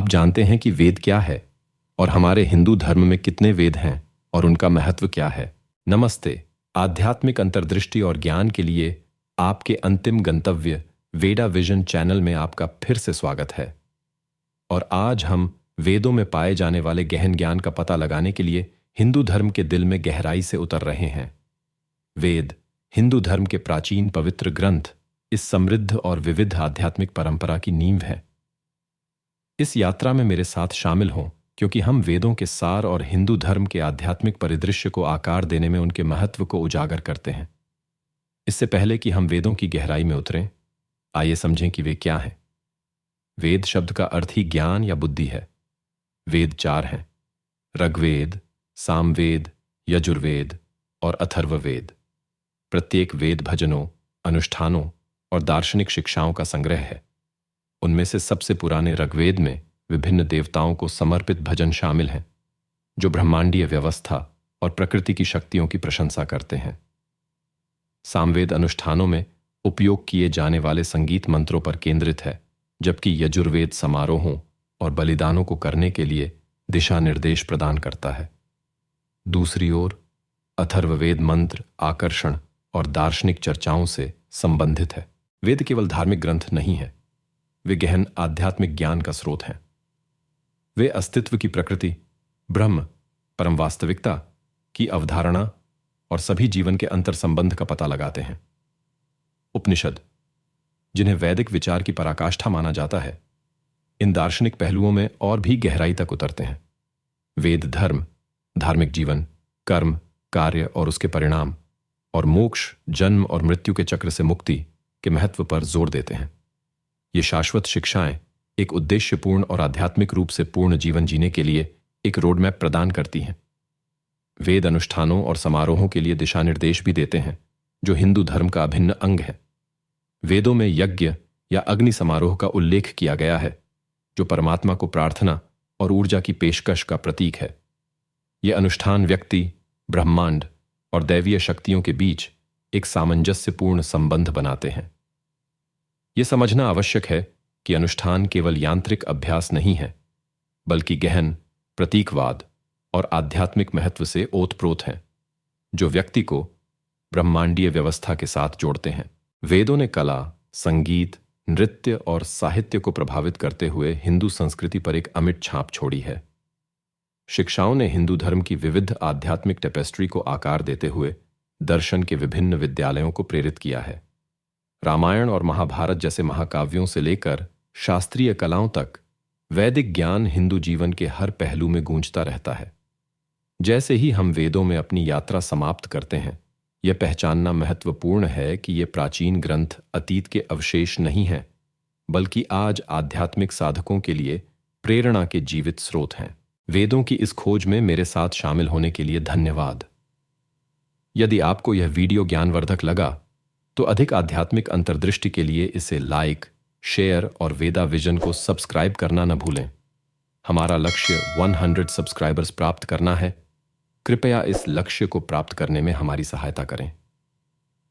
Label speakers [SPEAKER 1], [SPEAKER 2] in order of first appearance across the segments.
[SPEAKER 1] आप जानते हैं कि वेद क्या है और हमारे हिंदू धर्म में कितने वेद हैं और उनका महत्व क्या है? नमस्ते। आध्यात्मिक अंतर्दृष्टि और ज्ञान के लिए आपके अंतिम गंतव्य वेदा विजन चैनल में आपका फिर से स्वागत है। और आज हम वेदों में पाए जाने वाले गहन ज्ञान का पता लगाने के लिए हिंदू धर्म के दिल में गहराई से उतर रहे हैं। वेद हिंदू धर्म के प्राचीन पवित्र ग्रंथ इस समृद्ध और विविध आध्यात्मिक परंपरा की नींव है। इस यात्रा में मेरे साथ शामिल हों, क्योंकि हम वेदों के सार और हिंदू धर्म के आध्यात्मिक परिदृश्य को आकार देने में उनके महत्व को उजागर करते हैं। इससे पहले कि हम वेदों की गहराई में उतरें, आइए समझें कि वे क्या हैं। वेद शब्द का अर्थ ही ज्ञान या बुद्धि है। वेद 4 हैं: ऋग्वेद, सामवेद, यजुर्वेद और अथर्ववेद। प्रत्येक वेद भजनों, अनुष्ठानों और दार्शनिक शिक्षाओं का संग्रह है। उनमें से सबसे पुराने ऋग्वेद में विभिन्न देवताओं को समर्पित भजन शामिल हैं, जो ब्रह्मांडीय व्यवस्था और प्रकृति की शक्तियों की प्रशंसा करते हैं। सामवेद अनुष्ठानों में उपयोग किए जाने वाले संगीत मंत्रों पर केंद्रित है, जबकि यजुर्वेद समारोहों और बलिदानों को करने के लिए दिशा निर्देश प्रदान करता है। दूसरी ओर अथर्ववेद मंत्र, आकर्षण और दार्शनिक चर्चाओं से संबंधित है। वेद केवल धार्मिक ग्रंथ नहीं है, वे गहन आध्यात्मिक ज्ञान का स्रोत हैं। वे अस्तित्व की प्रकृति, ब्रह्म, परम वास्तविकता की अवधारणा और सभी जीवन के अंतर संबंध का पता लगाते हैं। उपनिषद, जिन्हें वैदिक विचार की पराकाष्ठा माना जाता है, इन दार्शनिक पहलुओं में और भी गहराई तक उतरते हैं। वेद धर्म, धार्मिक जीवन, कर्म, कार्य और उसके परिणाम, और मोक्ष, जन्म और मृत्यु के चक्र से मुक्ति के महत्व पर जोर देते हैं। ये शाश्वत शिक्षाएं एक उद्देश्यपूर्ण और आध्यात्मिक रूप से पूर्ण जीवन जीने के लिए एक रोडमैप प्रदान करती हैं। वेद अनुष्ठानों और समारोहों के लिए दिशा निर्देश भी देते हैं, जो हिंदू धर्म का अभिन्न अंग है। वेदों में यज्ञ या अग्नि समारोह का उल्लेख किया गया है, जो परमात्मा को प्रार्थना और ऊर्जा की पेशकश का प्रतीक है। ये अनुष्ठान व्यक्ति, ब्रह्मांड और दैवीय शक्तियों के बीच एक सामंजस्यपूर्ण संबंध बनाते हैं। यह समझना आवश्यक है कि अनुष्ठान केवल यांत्रिक अभ्यास नहीं है, बल्कि गहन प्रतीकवाद और आध्यात्मिक महत्व से ओतप्रोत हैं, जो व्यक्ति को ब्रह्मांडीय व्यवस्था के साथ जोड़ते हैं। वेदों ने कला, संगीत, नृत्य और साहित्य को प्रभावित करते हुए हिंदू संस्कृति पर एक अमिट छाप छोड़ी है। शिक्षाओं ने हिंदू धर्म की विविध आध्यात्मिक टेपेस्ट्री को आकार देते हुए दर्शन के विभिन्न विद्यालयों को प्रेरित किया है। रामायण और महाभारत जैसे महाकाव्यों से लेकर शास्त्रीय कलाओं तक वैदिक ज्ञान हिंदू जीवन के हर पहलू में गूंजता रहता है। जैसे ही हम वेदों में अपनी यात्रा समाप्त करते हैं, यह पहचानना महत्वपूर्ण है कि ये प्राचीन ग्रंथ अतीत के अवशेष नहीं हैं, बल्कि आज आध्यात्मिक साधकों के लिए प्रेरणा के जीवित स्रोत हैं। वेदों की इस खोज में मेरे साथ शामिल होने के लिए धन्यवाद। यदि आपको यह वीडियो ज्ञानवर्धक लगा, तो अधिक आध्यात्मिक अंतर्दृष्टि के लिए इसे लाइक, शेयर और वेदा विजन को सब्सक्राइब करना न भूलें। हमारा लक्ष्य 100 सब्सक्राइबर्स प्राप्त करना है। कृपया इस लक्ष्य को प्राप्त करने में हमारी सहायता करें।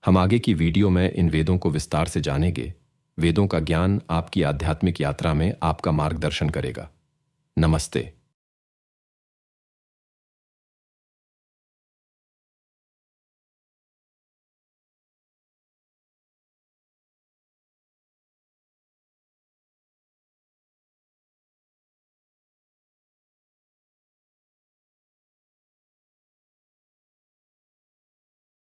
[SPEAKER 1] हम आगे की वीडियो में इन वेदों को विस्तार से जानेंगे। वेदों का ज्ञान आपकी आध्यात्मिक यात्रा में आपका मार्गदर्शन करेगा। नमस्ते।